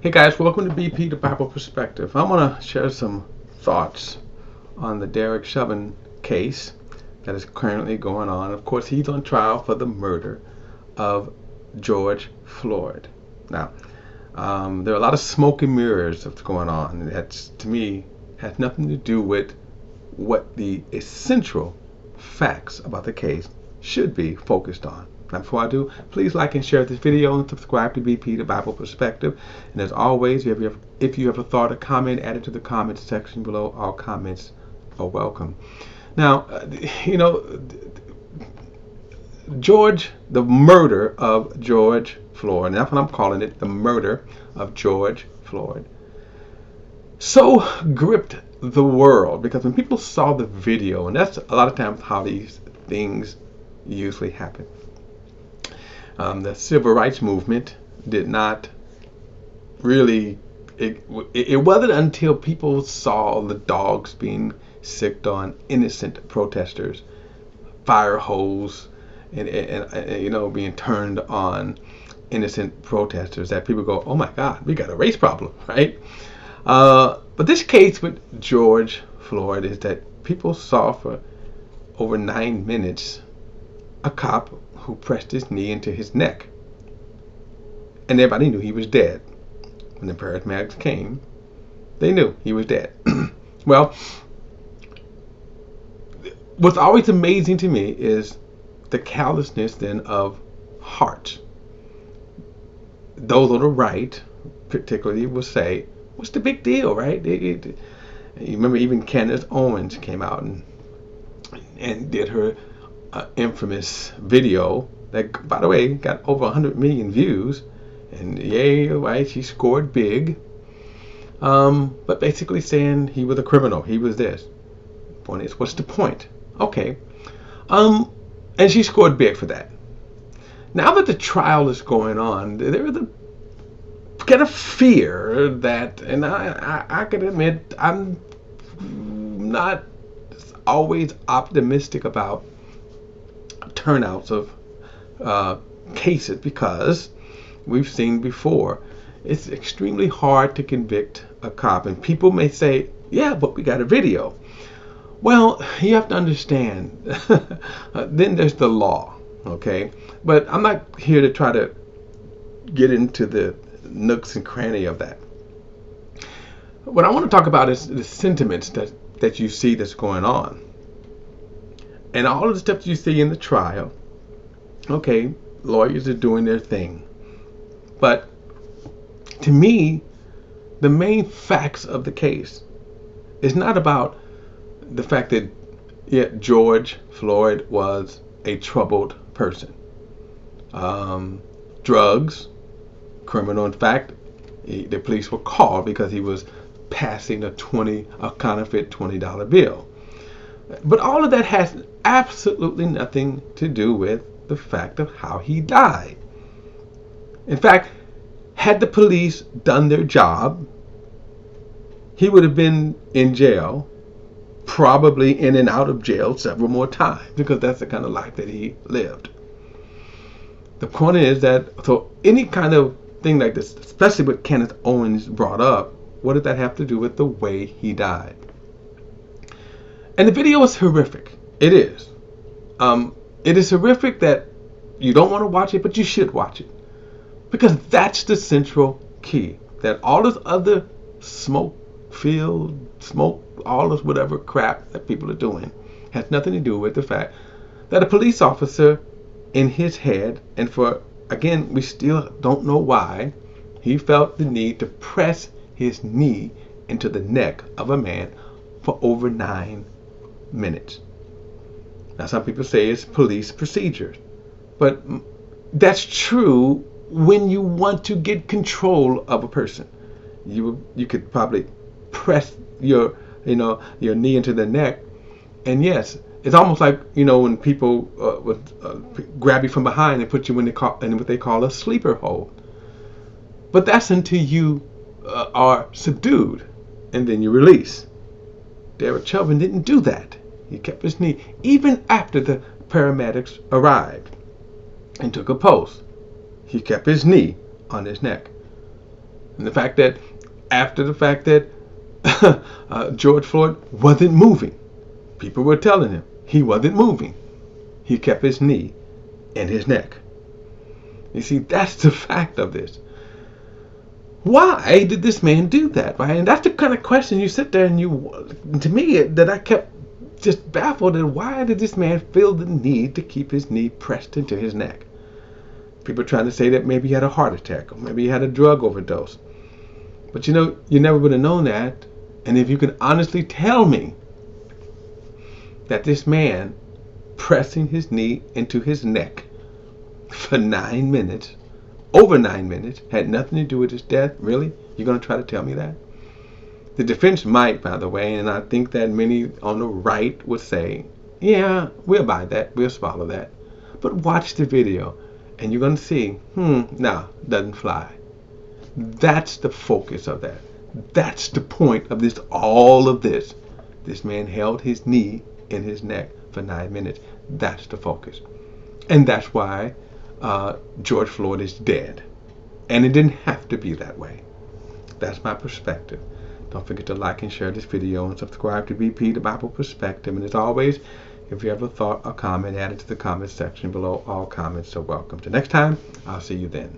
Hey guys, welcome to BP, the Bible Perspective. I want to share some thoughts on the Derek Chauvin case that is currently going on. Of course, he's on trial for the murder of George Floyd. Now, there are a lot of smoke and mirrors that's going on. That's, to me, has nothing to do with what the essential facts about the case should be focused on. Now, before I do, please like and share this video and subscribe to BP, the Bible Perspective. And as always, if you have a thought or comment, add it to the comments section below. All comments are welcome. Now, the murder of George Floyd, and that's what I'm calling it, the murder of George Floyd, so gripped the world because when people saw the video, and that's a lot of times how these things usually happen. The civil rights movement did not really, it wasn't until people saw the dogs being sicked on innocent protesters, fire hose, and being turned on innocent protesters that people go, oh my God, we got a race problem, right? But this case with George Floyd is that people saw for over 9 minutes a cop who pressed his knee into his neck. And everybody knew he was dead. When the paramedics came, they knew he was dead. Well, what's always amazing to me is the callousness then of hearts. Those on the right, particularly, will say, what's the big deal, right? You remember even Candace Owens came out and did her infamous video that, by the way, got over 100 million views, and yay, right, she scored big, but basically saying he was a criminal, he was this. Point is, what's the point? Okay, and she scored big for that. Now that the trial is going on, there is a kind of fear that, and I can admit I'm not always optimistic about turnouts of cases, because we've seen before it's extremely hard to convict a cop, and people may say, yeah, but we got a video. Well, you have to understand then there's the law, okay? But I'm not here to try to get into the nooks and cranny of that. What I want to talk about is the sentiments that you see that's going on. And all of the stuff you see in the trial, okay, lawyers are doing their thing. But to me, the main facts of the case is not about the fact that George Floyd was a troubled person. Drugs, criminal. In fact, the police were called because he was passing a counterfeit $20 bill. But all of that has absolutely nothing to do with the fact of how he died. In fact, had the police done their job, he would have been in jail, probably in and out of jail several more times, because that's the kind of life that he lived. The point is that, so any kind of thing like this, especially what Kenneth Owens brought up, what did that have to do with the way he died? And the video is horrific. It is. It is horrific that you don't want to watch it, but you should watch it. Because that's the central key. That all this other smoke, all this whatever crap that people are doing has nothing to do with the fact that a police officer in his head, and again, we still don't know why, he felt the need to press his knee into the neck of a man for over 9 minutes. Now, some people say it's police procedures, but that's true when you want to get control of a person. You could probably press your knee into the neck, and yes, it's almost like when people would grab you from behind and put you in what they call a sleeper hold. But that's until you are subdued, and then you release. Derek Chauvin didn't do that. He kept his knee even after the paramedics arrived and took a post. He kept his knee on his neck. And the fact that after the fact that George Floyd wasn't moving, people were telling him he wasn't moving. He kept his knee in his neck. You see, that's the fact of this. Why did this man do that? Right? And that's the kind of question you sit there and to me, that I kept just baffled at. Why did this man feel the need to keep his knee pressed into his neck? People trying to say that maybe he had a heart attack or maybe he had a drug overdose. But you never would have known that. And if you can honestly tell me that this man pressing his knee into his neck for 9 minutes, over 9 minutes, had nothing to do with his death, really? You're going to try to tell me that? The defense might, by the way, and I think that many on the right would say, yeah, we'll buy that, we'll swallow that. But watch the video, and you're going to see, no, doesn't fly. That's the focus of that. That's the point of this, all of this. This man held his knee in his neck for 9 minutes. That's the focus. And that's why George Floyd is dead. And it didn't have to be that way. That's my perspective. Don't forget to like and share this video and subscribe to BP, the Bible Perspective. And as always, if you have a thought or comment, add it to the comment section below. All comments are welcome. Till next time, I'll see you then.